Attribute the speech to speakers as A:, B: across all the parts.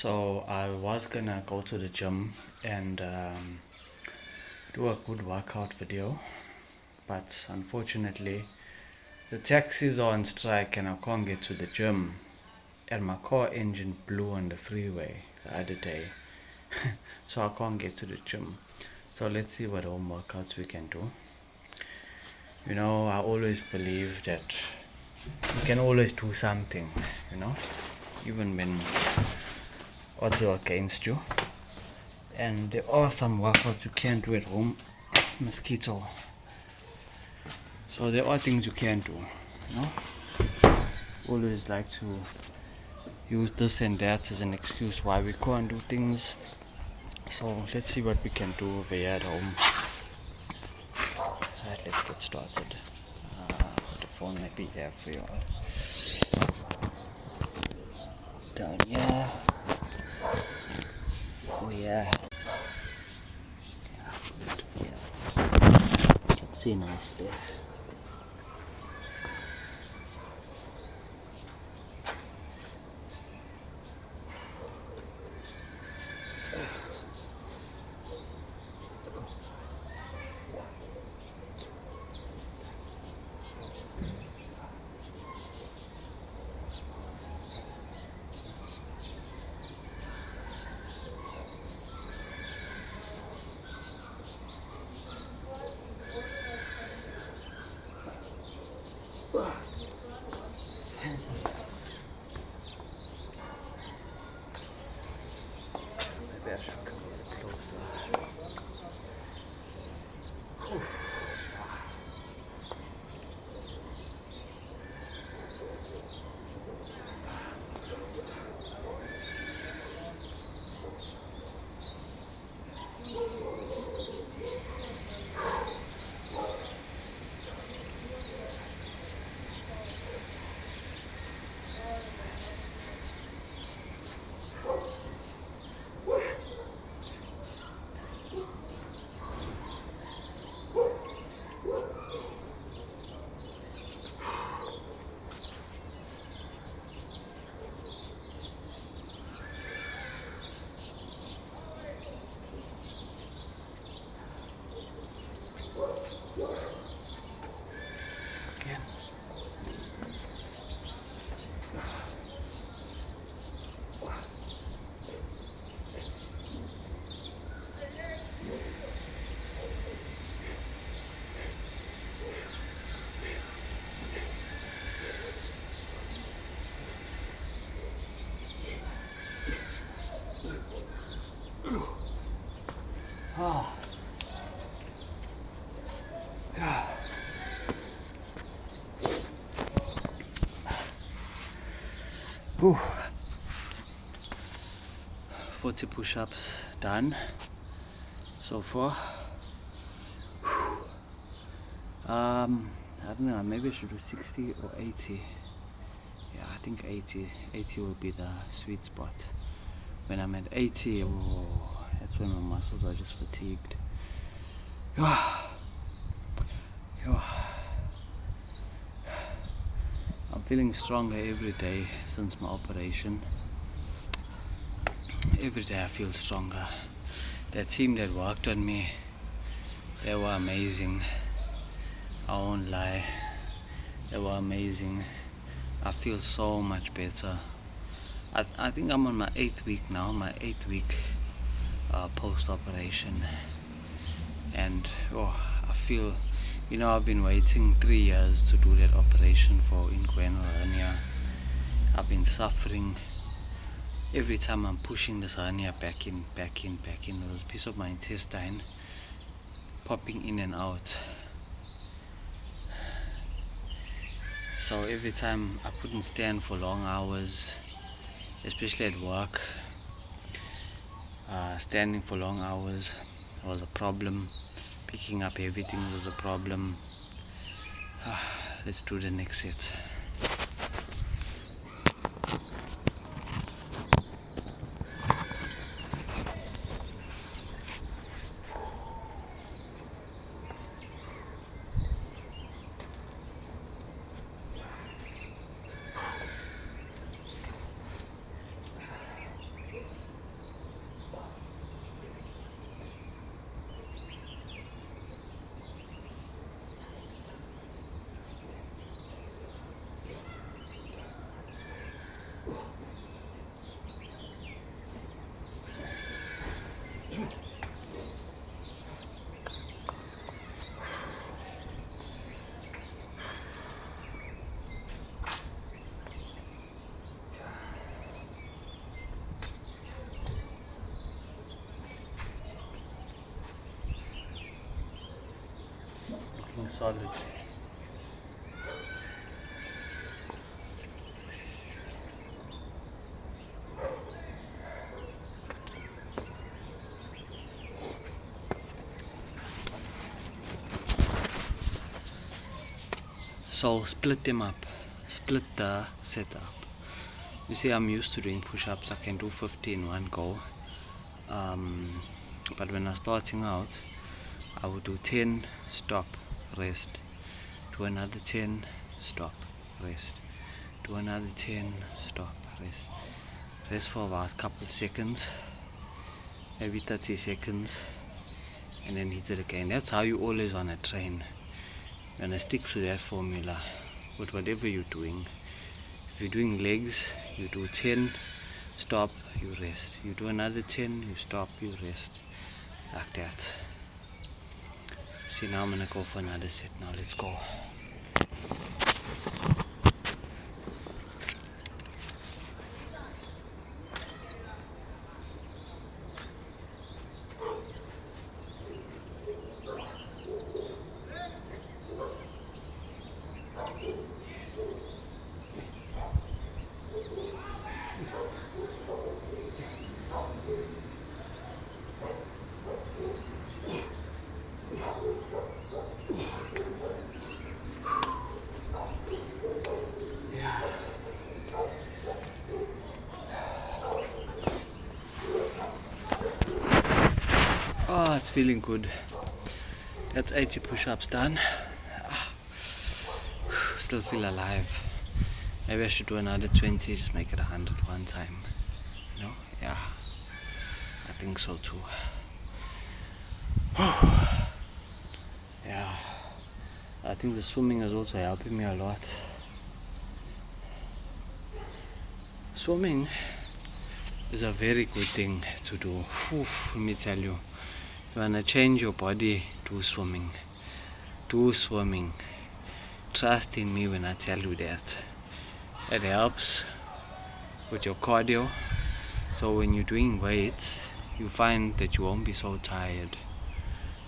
A: So I was gonna go to the gym and do a good workout video, but unfortunately the taxis are on strike and I can't get to the gym. And my car engine blew on the freeway the other day, so I can't get to the gym. So let's see what home workouts we can do. I always believe that you can always do something, even when odds are against you. And there are some workouts you can't do at home. Mosquito. So there are things you can do, Always like to use this and that as an excuse why we can't do things. So let's see what we can do over here at home. Alright, let's get started. The phone might be here for you all. Down here. Oh yeah. You can see nicely. Maybe I should come a little closer. Again. Ah. Yeah. 40 push-ups done so far. I don't know, maybe I should do 60 or 80. Yeah, I think 80 will be the sweet spot. When I'm at 80, that's when my muscles are just fatigued. I'm feeling stronger every day since my operation. Every day I feel stronger. That team that worked on me, they were amazing. I won't lie, they were amazing. I feel so much better. I think I'm on my 8th week now, my 8th week post-operation. And I feel, I've been waiting 3 years to do that operation for inguinal hernia. I've been suffering. Every time I'm pushing this hernia back in, there's a piece of my intestine popping in and out. So every time I couldn't stand for long hours, especially at work. Standing for long hours was a problem. Picking up everything was a problem. Let's do the next set. solid. So split them up, split the setup. You see, I'm used to doing push-ups. I can do 50 in one go. But when I was starting out, I would do 10, stop, rest. Do another 10, stop, rest. Do another 10, stop, rest. Rest for about a couple of seconds, maybe 30 seconds, and then hit it again. That's how you always want to train. You want to stick to that formula with whatever you're doing. If you're doing legs, you do 10, stop, you rest. You do another 10, you stop, you rest. Like that. See, now I'm gonna go for another set. Now let's go. Oh, it's feeling good. That's 80 push-ups done. Still feel alive. Maybe I should do another 20, just make it 100 one time. You know? Yeah. I think so too. Yeah. I think the swimming is also helping me a lot. Swimming is a very good thing to do. Let me tell you. You wanna change your body, do swimming. Do swimming. Trust in me when I tell you that. It helps with your cardio. So when you're doing weights, you find that you won't be so tired.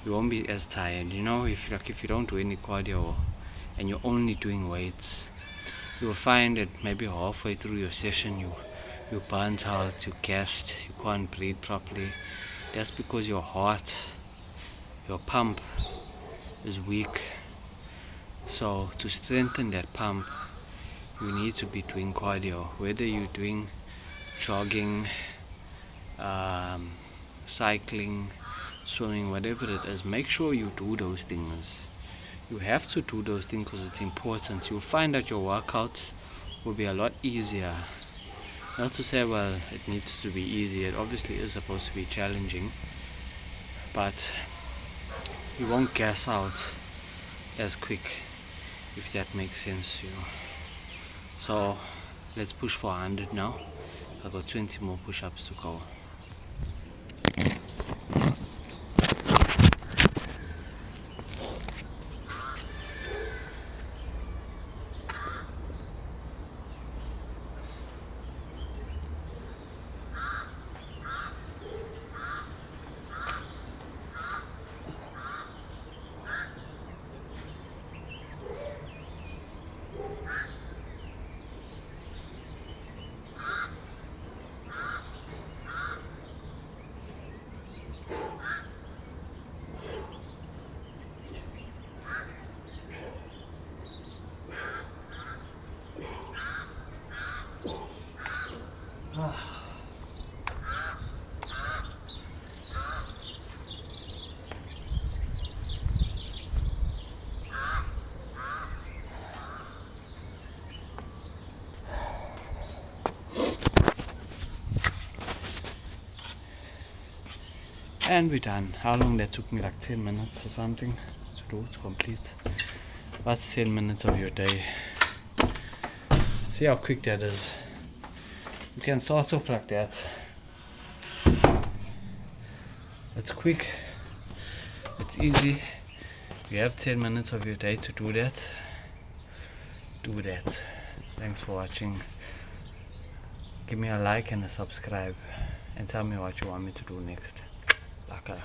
A: You won't be as tired. You know, if you don't do any cardio and you're only doing weights, you will find that maybe halfway through your session you burnt out, you gassed, you can't breathe properly. That's because your heart, your pump is weak. So to strengthen that pump, you need to be doing cardio. Whether you're doing jogging, cycling, swimming, whatever it is, make sure you do those things. You have to do those things because it's important. You'll find that your workouts will be a lot easier. Not to say, well, it needs to be easy. It obviously is supposed to be challenging, but you won't gas out as quick, if that makes sense to you. So let's push for 100 now. I've got 20 more push-ups to go. And we're done. How long that took me? Like 10 minutes or something to do, to complete. That's 10 minutes of your day. See how quick that is. You can start off like that. It's quick. It's easy. You have 10 minutes of your day to do that. Do that. Thanks for watching. Give me a like and a subscribe. And tell me what you want me to do next. Laka.